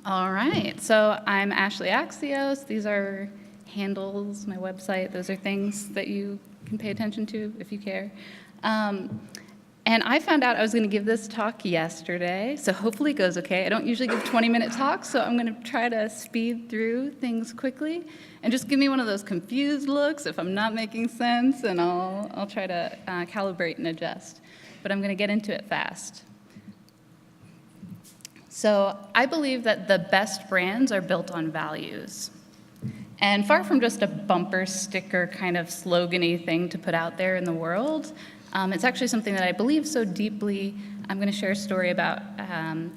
All right, so I'm Ashleigh Axios. These are handles, my website. Those are things that you can pay attention to if you care. And I found out I was going to give this talk yesterday, so hopefully it goes okay. I don't usually give 20-minute talks, so I'm going to try to speed through things quickly. And just give me one of those confused looks if I'm not making sense, and I'll try to calibrate and adjust. But I'm going to get into it fast. So I believe that the best brands are built on values. And far from just a bumper sticker kind of slogan-y thing to put out there in the world, it's actually something that I believe so deeply. I'm going to share a story about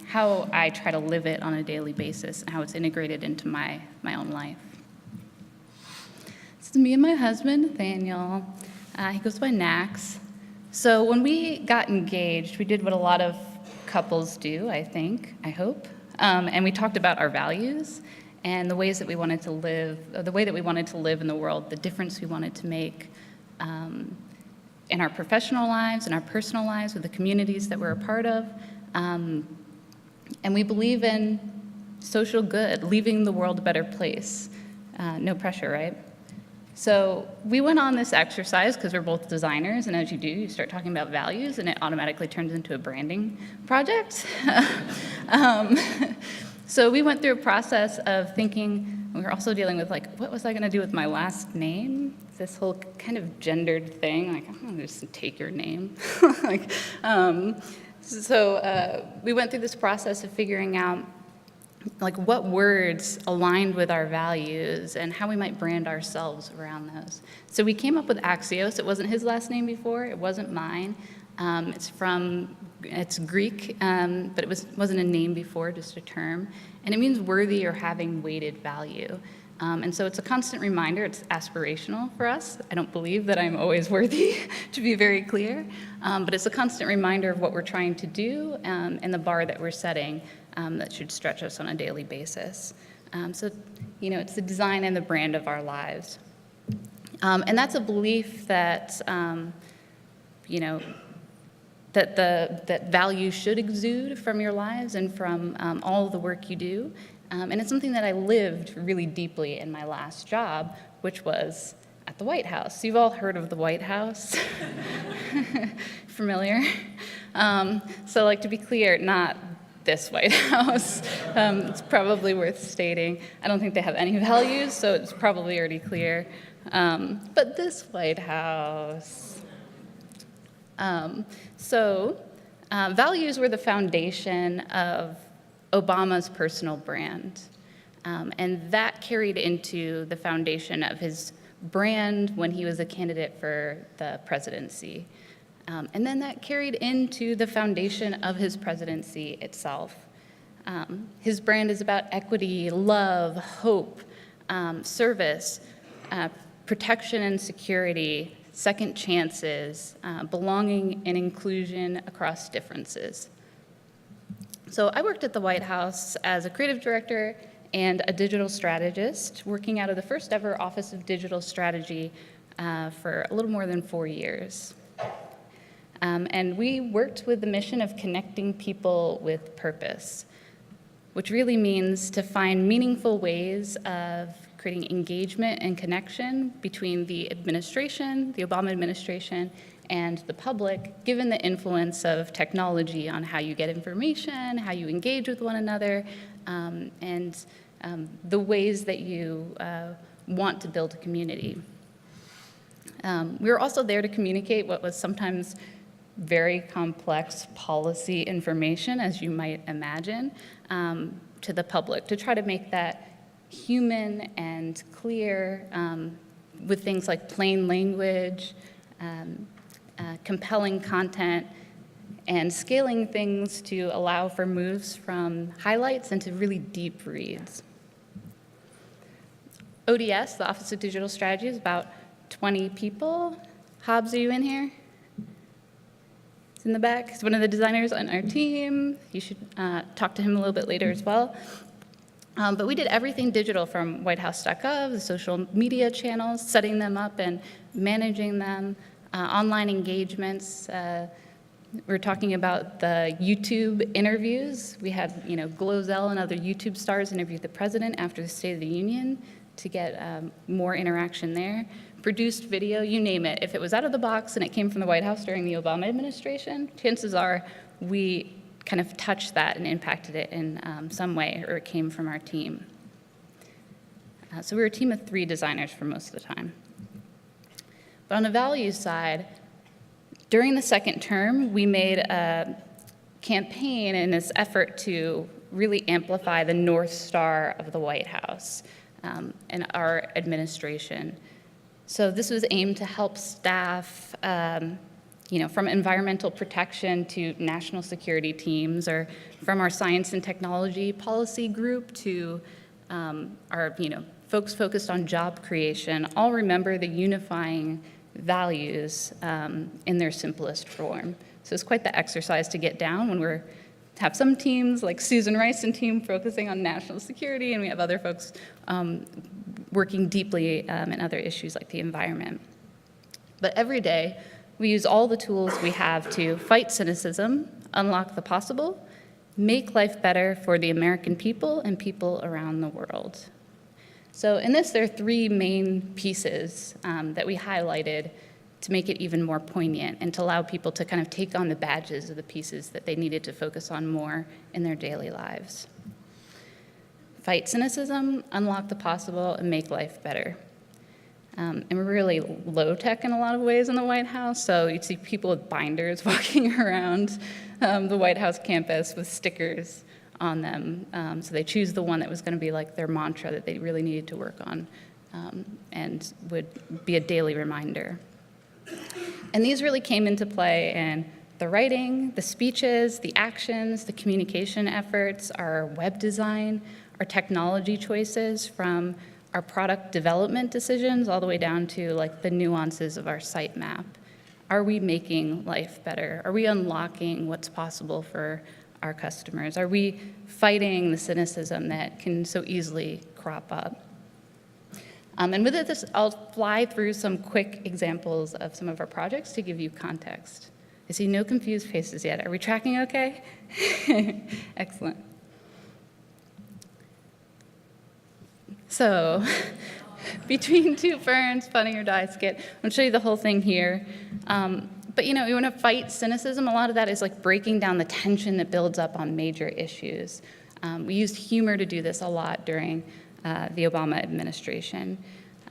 how I try to live it on a daily basis and how it's integrated into my own life. This is me and my husband, Nathaniel. He goes by Nax. So when we got engaged, we did what a lot of couples do, I hope. And we talked about our values and the ways that we wanted to live, the way that we wanted to live in the world, the difference we wanted to make in our professional lives, in our personal lives, with the communities that we're a part of. And we believe in social good, leaving the world a better place. No pressure, right? So we went on this exercise because we're both designers, and as you do, you start talking about values, and it automatically turns into a branding project. So we went through a process of thinking. We were also dealing with, like, what was I going to do with my last name? This whole kind of gendered thing, like, I'm going to just take your name. So we went through this process of figuring out like what words aligned with our values and how we might brand ourselves around those. So we came up with Axios. It wasn't his last name before. It wasn't mine. It's Greek, but it wasn't a name before, just a term. And it means worthy or having weighted value. And so it's a constant reminder. It's aspirational for us. I don't believe that I'm always worthy, to be very clear. But it's a constant reminder of what we're trying to do and the bar that we're setting that should stretch us on a daily basis. So, it's the design and the brand of our lives. And that's a belief that, that value should exude from your lives and from all of the work you do. And it's something that I lived really deeply in my last job, which was at the White House. So you've all heard of the White House. Familiar? So, like, to be clear, not this White House. It's probably worth stating. I don't think they have any values, so it's probably already clear. But this White House. Values were the foundation of Obama's personal brand. And that carried into the foundation of his brand when he was a candidate for the presidency. And then that carried into the foundation of his presidency itself. His brand is about equity, love, hope, service, protection and security, second chances, belonging and inclusion across differences. So I worked at the White House as a creative director and a digital strategist, working out of the first ever Office of Digital Strategy for a little more than 4 years. And we worked with the mission of connecting people with purpose, which really means to find meaningful ways of creating engagement and connection between the administration, the Obama administration, and the public, given the influence of technology on how you get information, how you engage with one another, and the ways that you want to build a community. We were also there to communicate what was sometimes very complex policy information, as you might imagine, to the public, to try to make that human and clear with things like plain language, compelling content, and scaling things to allow for moves from highlights into really deep reads. ODS, the Office of Digital Strategy, is about 20 people. Hobbs, are you in here? He's in the back. He's one of the designers on our team. You should talk to him a little bit later as well. But we did everything digital, from whitehouse.gov, the social media channels, setting them up and managing them, online engagements, We're talking about the YouTube interviews. We had, Glozell and other YouTube stars interview the president after the State of the Union to get more interaction there. Produced video, you name it. If it was out of the box and it came from the White House during the Obama administration, chances are we kind of touched that and impacted it in some way, or it came from our team. So we were a team of 3 designers for most of the time. But on the values side, during the second term, we made a campaign in this effort to really amplify the North Star of the White House and our administration. So this was aimed to help staff, from environmental protection to national security teams, or from our science and technology policy group to our, folks focused on job creation, all remember the unifying values in their simplest form. So it's quite the exercise to get down when we have some teams like Susan Rice and team focusing on national security, and we have other folks working deeply in other issues like the environment. But every day, we use all the tools we have to fight cynicism, unlock the possible, make life better for the American people and people around the world. So in this, there are 3 main pieces that we highlighted to make it even more poignant and to allow people to kind of take on the badges of the pieces that they needed to focus on more in their daily lives. Fight cynicism, unlock the possible, and make life better. And we're really low-tech in a lot of ways in the White House, so you'd see people with binders walking around the White House campus with stickers on them. So they choose the one that was going to be like their mantra that they really needed to work on and would be a daily reminder. And these really came into play in the writing, the speeches, the actions, the communication efforts, our web design, our technology choices, from our product development decisions all the way down to like the nuances of our sitemap. Are we making life better? Are we unlocking what's possible for our customers? Are we fighting the cynicism that can so easily crop up? And with this, I'll fly through some quick examples of some of our projects to give you context. I see no confused faces yet. Are we tracking okay? Excellent. So, between 2 ferns, funny or die skit. I'm going to show you the whole thing here. But you want to fight cynicism. A lot of that is like breaking down the tension that builds up on major issues. We used humor to do this a lot during the Obama administration.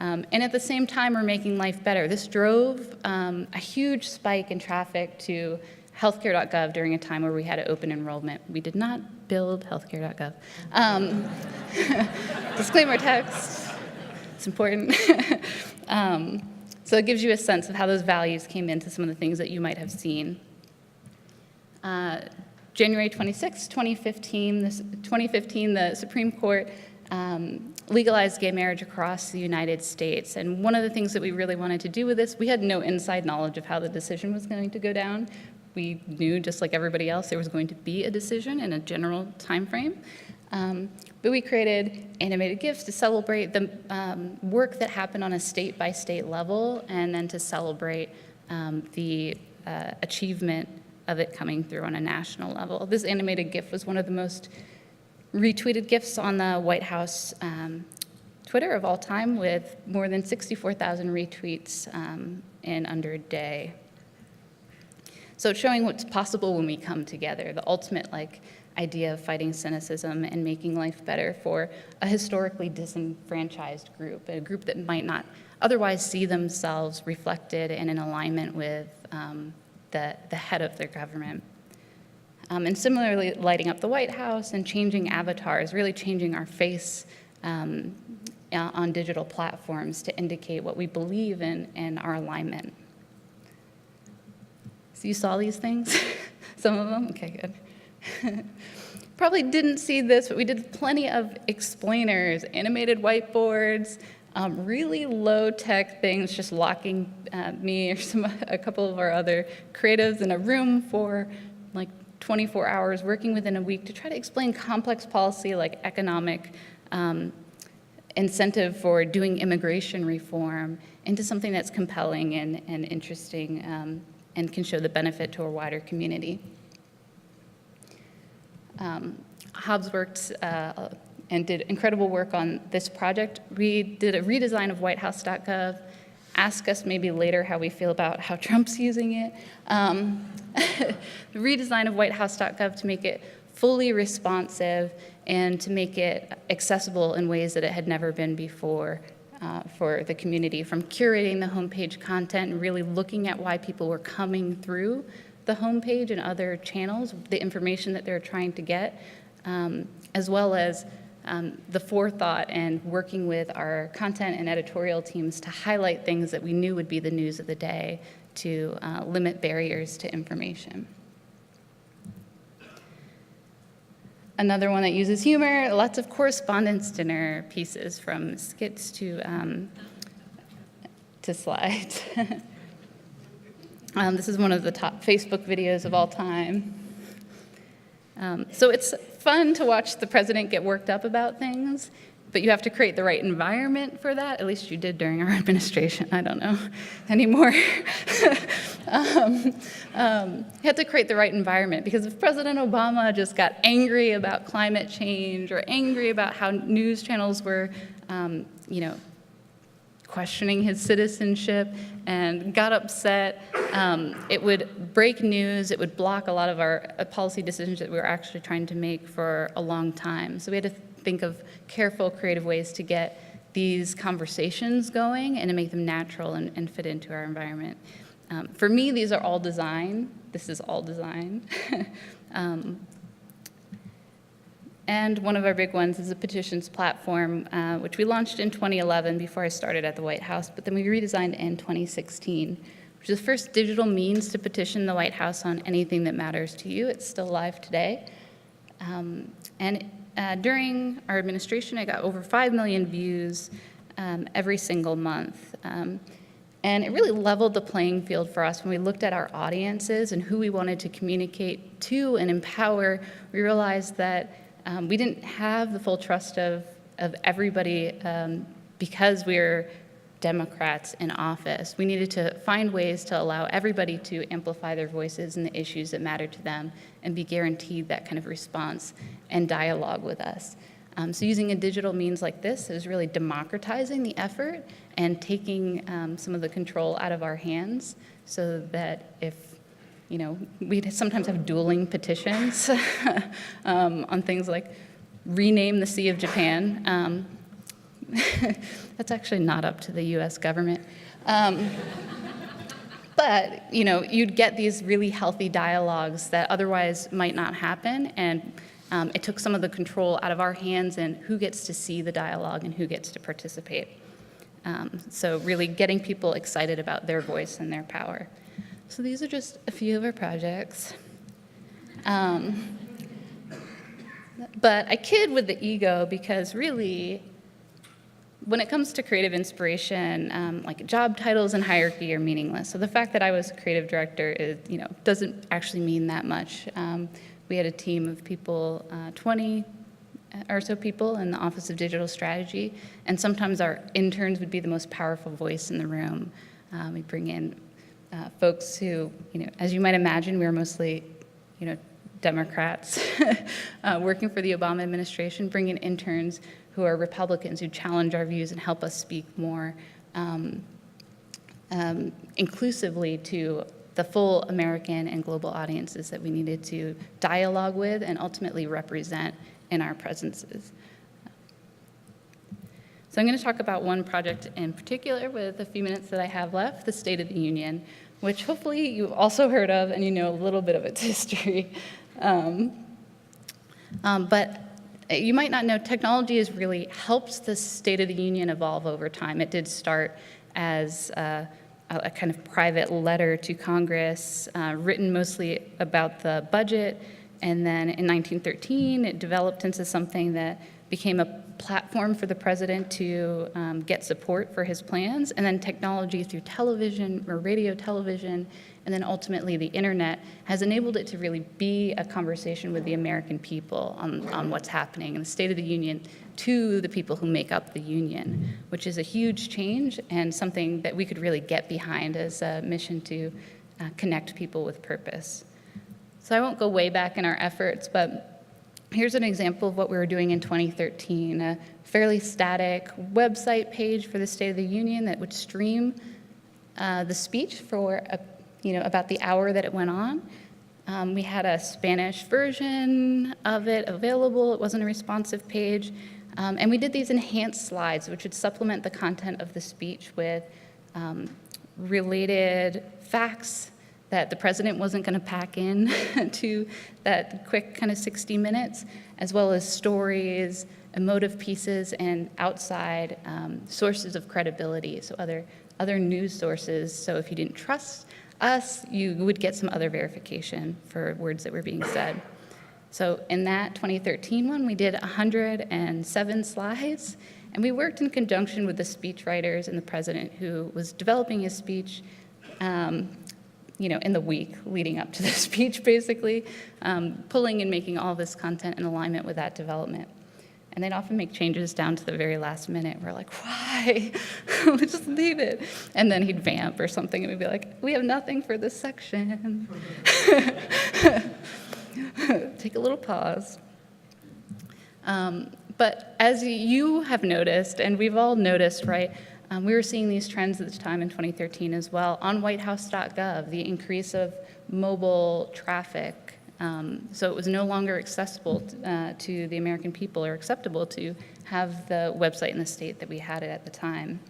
And at the same time, we're making life better. This drove a huge spike in traffic to healthcare.gov during a time where we had open enrollment. We did not build healthcare.gov. Disclaimer text, it's important. So it gives you a sense of how those values came into some of the things that you might have seen. January 26, 2015, the Supreme Court legalized gay marriage across the United States. And one of the things that we really wanted to do with this, we had no inside knowledge of how the decision was going to go down. We knew, just like everybody else, there was going to be a decision in a general time frame. But we created animated GIFs to celebrate the work that happened on a state-by-state level, and then to celebrate the achievement of it coming through on a national level. This animated GIF was one of the most retweeted GIFs on the White House Twitter of all time, with more than 64,000 retweets in under a day. So it's showing what's possible when we come together, the ultimate idea of fighting cynicism and making life better for a historically disenfranchised group, a group that might not otherwise see themselves reflected and in alignment with the head of their government. And similarly, lighting up the White House and changing avatars, really changing our face on digital platforms to indicate what we believe in and our alignment. So you saw these things? Some of them? Okay, good. Probably didn't see this, but we did plenty of explainers, animated whiteboards, really low-tech things, just locking me or a couple of our other creatives in a room for 24 hours, working within a week to try to explain complex policy like economic incentive for doing immigration reform into something that's compelling and interesting and can show the benefit to a wider community. Hobbs worked and did incredible work on this project. We did a redesign of whitehouse.gov. Ask us maybe later how we feel about how Trump's using it. The redesign of whitehouse.gov to make it fully responsive and to make it accessible in ways that it had never been before for the community, from curating the homepage content and really looking at why people were coming through the homepage and other channels, the information that they're trying to get, as well as the forethought and working with our content and editorial teams to highlight things that we knew would be the news of the day to limit barriers to information. Another one that uses humor, lots of correspondence dinner pieces, from skits to slides. This is one of the top Facebook videos of all time. So it's fun to watch the president get worked up about things, but you have to create the right environment for that. At least you did during our administration. I don't know anymore. You have to create the right environment, because if President Obama just got angry about climate change or angry about how news channels were, questioning his citizenship and got upset, it would break news, it would block a lot of our policy decisions that we were actually trying to make for a long time. So we had to think of careful, creative ways to get these conversations going and to make them natural and fit into our environment. For me, these are all design. This is all design. And one of our big ones is a petitions platform, which we launched in 2011 before I started at the White House, but then we redesigned in 2016, which is the first digital means to petition the White House on anything that matters to you. It's still live today. During our administration, I got over 5 million views every single month. And it really leveled the playing field for us when we looked at our audiences and who we wanted to communicate to and empower. We realized that we didn't have the full trust of everybody because we're Democrats in office. We needed to find ways to allow everybody to amplify their voices and the issues that matter to them and be guaranteed that kind of response and dialogue with us. So using a digital means like this is really democratizing the effort and taking some of the control out of our hands, so that if, we sometimes have dueling petitions on things like rename the Sea of Japan. That's actually not up to the US government. But, you'd get these really healthy dialogues that otherwise might not happen, and it took some of the control out of our hands and who gets to see the dialogue and who gets to participate. So really getting people excited about their voice and their power. So these are just a few of our projects. But I kid with the ego, because really, when it comes to creative inspiration, like job titles and hierarchy are meaningless. So the fact that I was creative director is, doesn't actually mean that much. We had a team of people, 20 or so people in the Office of Digital Strategy, and sometimes our interns would be the most powerful voice in the room. We bring in folks who, as you might imagine, we were mostly, Democrats working for the Obama administration, bring in interns who are Republicans who challenge our views and help us speak more inclusively to the full American and global audiences that we needed to dialogue with and ultimately represent in our presences. So I'm going to talk about one project in particular with the few minutes that I have left, the State of the Union, which hopefully you've also heard of and you know a little bit of its history. But you might not know, technology has really helped the State of the Union evolve over time. It did start as a kind of private letter to Congress, written mostly about the budget, and then in 1913 it developed into something that became a platform for the president to get support for his plans, and then technology through television or radio television, and then ultimately the internet has enabled it to really be a conversation with the American people on what's happening in the State of the Union to the people who make up the union, which is a huge change and something that we could really get behind as a mission to connect people with purpose. So I won't go way back in our efforts, but here's an example of what we were doing in 2013, a fairly static website page for the State of the Union that would stream the speech for about the hour that it went on. We had a Spanish version of it available. It wasn't a responsive page. And we did these enhanced slides, which would supplement the content of the speech with related facts that the president wasn't going to pack in to that quick kind of 60 minutes, as well as stories, emotive pieces, and outside sources of credibility, so other news sources. So if you didn't trust us, you would get some other verification for words that were being said. So in that 2013 one, we did 107 slides, and we worked in conjunction with the speechwriters and the president who was developing his speech in the week leading up to the speech, basically, pulling and making all this content in alignment with that development. And they'd often make changes down to the very last minute. We're like, why? Just leave it. And then he'd vamp or something, and we'd be like, we have nothing for this section. Take a little pause. But as you have noticed, and we've all noticed, right, we were seeing these trends at the time in 2013 as well on whitehouse.gov, the increase of mobile traffic. So it was no longer accessible to the American people or acceptable to have the website in the state that we had it at the time.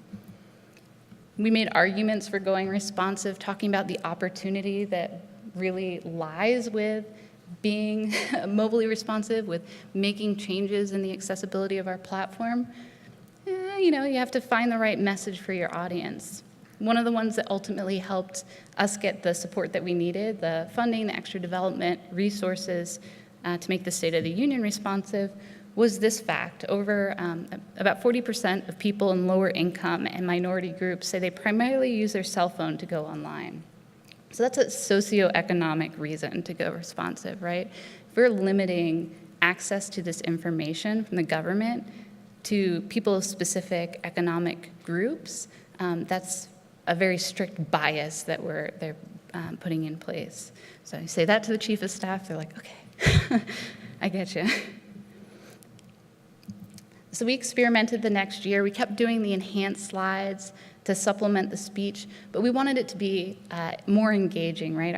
We made arguments for going responsive, talking about the opportunity that really lies with being mobily responsive, with making changes in the accessibility of our platform. You have to find the right message for your audience. One of the ones that ultimately helped us get the support that we needed, the funding, the extra development, resources to make the State of the Union responsive, was this fact. About 40% of people in lower income and minority groups say they primarily use their cell phone to go online. So that's a socioeconomic reason to go responsive, right? If we're limiting access to this information from the government to people of specific economic groups, that's a very strict bias that they're putting in place. So you say that to the chief of staff, they're like, okay, I get you. So we experimented the next year. We kept doing the enhanced slides to supplement the speech, but we wanted it to be more engaging, right?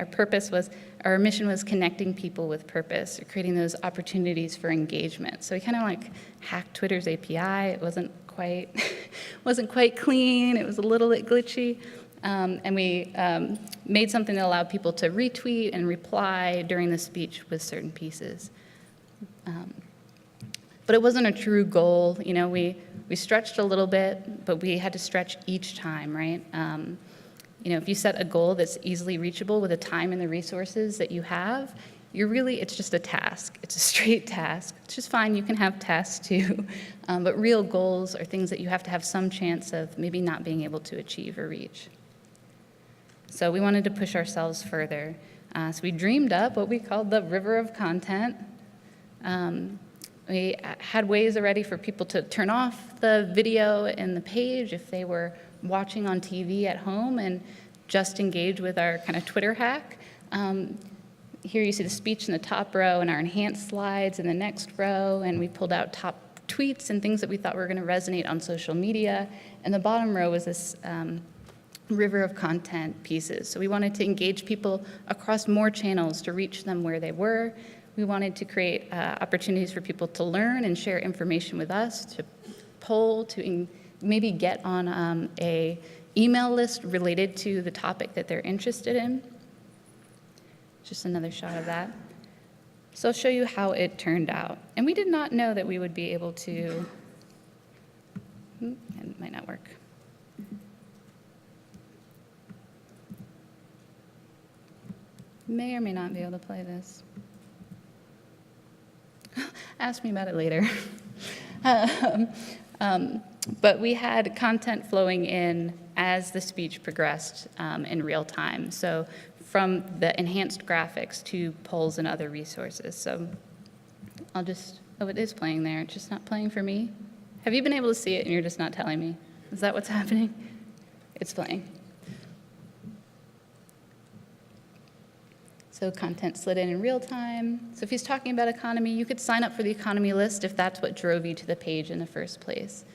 Our mission was connecting people with purpose, or creating those opportunities for engagement. So we kind of hacked Twitter's API. It wasn't quite clean. It was a little bit glitchy. And we made something that allowed people to retweet and reply during the speech with certain pieces. But it wasn't a true goal. We stretched a little bit, but we had to stretch each time, right? If you set a goal that's easily reachable with the time and the resources that you have, it's just a task. It's a straight task. It's just fine. You can have tasks too. But real goals are things that you have to have some chance of maybe not being able to achieve or reach. So we wanted to push ourselves further. So we dreamed up what we called the river of content. We had ways already for people to turn off the video and the page if they were watching on TV at home and just engage with our kind of Twitter hack. Here you see the speech in the top row and our enhanced slides in the next row, and we pulled out top tweets and things that we thought were going to resonate on social media. And the bottom row was this river of content pieces. So we wanted to engage people across more channels to reach them where they were. We wanted to create opportunities for people to learn and share information with us, to poll, to maybe get on a email list related to the topic that they're interested in. Just another shot of that. So I'll show you how it turned out. And we did not know that we would be able to, it might not work. May or may not be able to play this. Ask me about it later. But we had content flowing in as the speech progressed in real time. So from the enhanced graphics to polls and other resources. So it is playing there. It's just not playing for me. Have you been able to see it and you're just not telling me? Is that what's happening? It's playing. So content slid in real time. So if he's talking about economy, you could sign up for the economy list if that's what drove you to the page in the first place.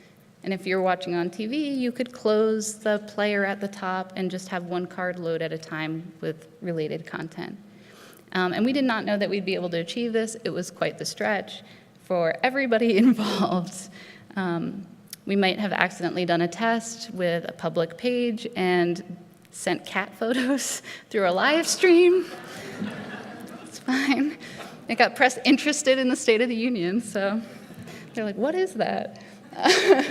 And if you're watching on TV, you could close the player at the top and just have one card load at a time with related content. And we did not know that we'd be able to achieve this. It was quite the stretch for everybody involved. We might have accidentally done a test with a public page and sent cat photos through a live stream. It's fine. It got press interested in the State of the Union, so they're like, what is that? Well,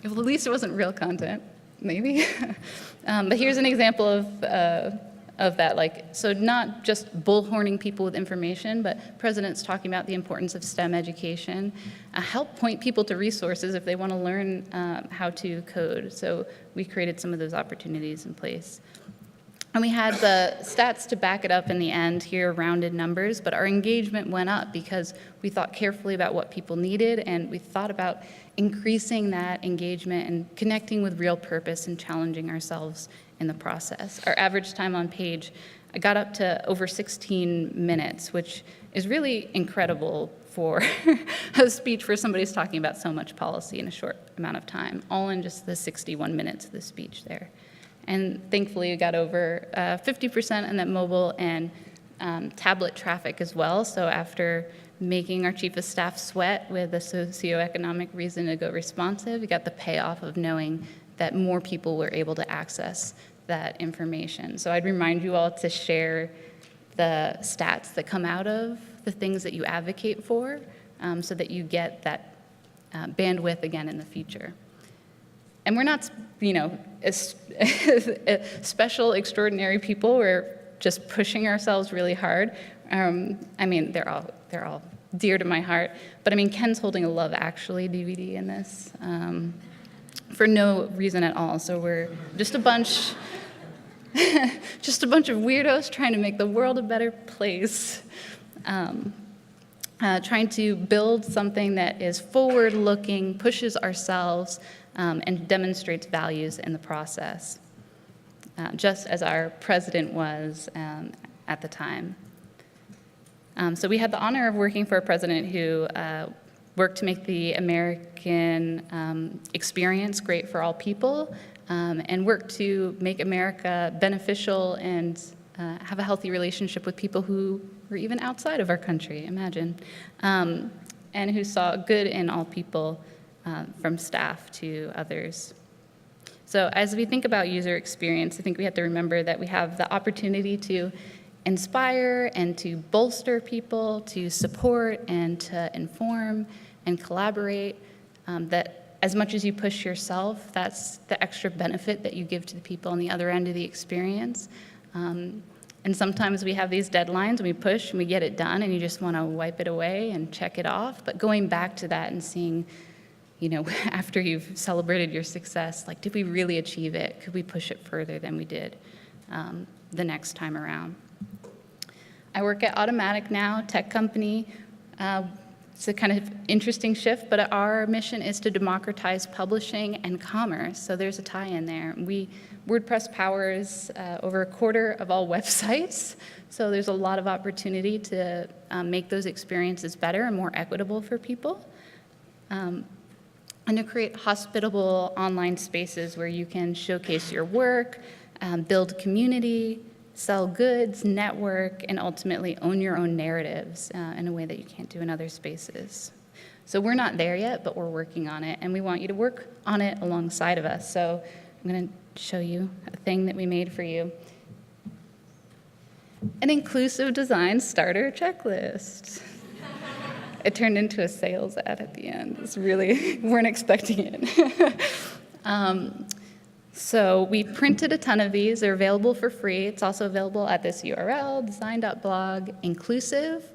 at least it wasn't real content, maybe. But here's an example of that, so not just bullhorning people with information, but presidents talking about the importance of STEM education, help point people to resources if they want to learn how to code. So we created some of those opportunities in place. And we had the stats to back it up in the end here, rounded numbers, but our engagement went up because we thought carefully about what people needed, and we thought about increasing that engagement and connecting with real purpose and challenging ourselves in the process. Our average time on page got up to over 16 minutes, which is really incredible for a speech where somebody's talking about so much policy in a short amount of time, all in just the 61 minutes of the speech there. And thankfully, we got over 50% in that mobile and tablet traffic as well. So after making our chief of staff sweat with a socioeconomic reason to go responsive, we got the payoff of knowing that more people were able to access that information. So I'd remind you all to share the stats that come out of the things that you advocate for, so that you get that bandwidth again in the future. And we're not, special, extraordinary people. We're just pushing ourselves really hard. They're all dear to my heart. But Ken's holding a Love Actually DVD in this for no reason at all. So we're just a bunch of weirdos trying to make the world a better place. Trying to build something that is forward-looking, pushes ourselves, and demonstrates values in the process, just as our president was at the time. So we had the honor of working for a president who worked to make the American experience great for all people, and worked to make America beneficial and have a healthy relationship with people who were even outside of our country, imagine, and who saw good in all people, from staff to others. So as we think about user experience, I think we have to remember that we have the opportunity to inspire and to bolster people, to support and to inform and collaborate, that as much as you push yourself, that's the extra benefit that you give to the people on the other end of the experience. And sometimes we have these deadlines and we push and we get it done and you just want to wipe it away and check it off. But going back to that and seeing, after you've celebrated your success, did we really achieve it? Could we push it further than we did the next time around? I work at Automattic now, tech company. It's a kind of interesting shift, but our mission is to democratize publishing and commerce. So there's a tie-in there. WordPress powers over a quarter of all websites. So there's a lot of opportunity to make those experiences better and more equitable for people. And to create hospitable online spaces where you can showcase your work, build community, sell goods, network, and ultimately own your own narratives in a way that you can't do in other spaces. So we're not there yet, but we're working on it, and we want you to work on it alongside of us. So I'm going to show you a thing that we made for you. An inclusive design starter checklist. It turned into a sales ad at the end. It's really, weren't expecting it. So we printed a ton of these. They're available for free. It's also available at this URL, design.blog, inclusive,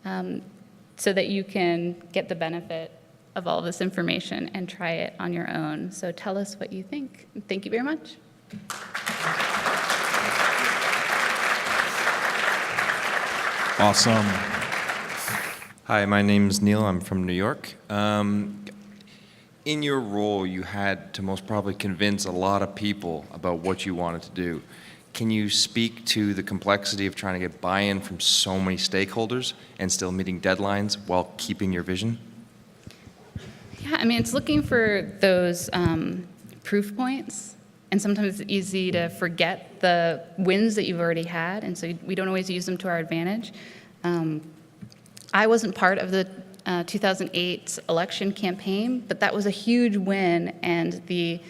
so that you can get the benefit of all this information and try it on your own. So tell us what you think. Thank you very much. Awesome. Hi, my name's Neil. I'm from New York. In your role, you had to most probably convince a lot of people about what you wanted to do. Can you speak to the complexity of trying to get buy-in from so many stakeholders and still meeting deadlines while keeping your vision? Yeah, I mean, it's looking for those proof points, and sometimes it's easy to forget the wins that you've already had, and so we don't always use them to our advantage. I wasn't part of the 2008 election campaign, but that was a huge win, and the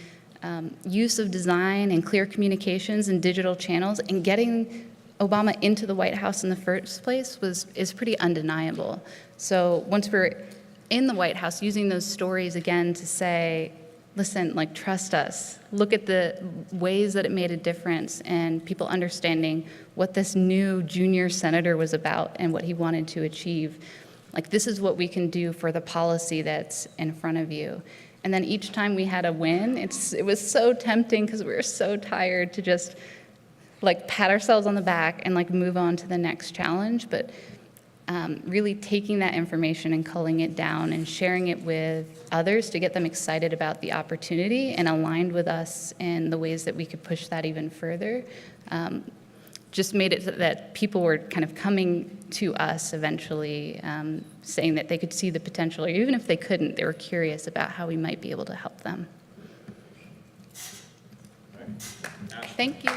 use of design and clear communications and digital channels and getting Obama into the White House in the first place is pretty undeniable. So once we're in the White House, using those stories again to say, listen, like, trust us. Look at the ways that it made a difference, and people understanding what this new junior senator was about and what he wanted to achieve. Like, this is what we can do for the policy that's in front of you. And then each time we had a win, it was so tempting because we were so tired to just like pat ourselves on the back and like move on to the next challenge. But really taking that information and culling it down and sharing it with others to get them excited about the opportunity and aligned with us in the ways that we could push that even further, just made it so that people were kind of coming to us eventually, saying that they could see the potential, or even if they couldn't, they were curious about how we might be able to help them. Thank you.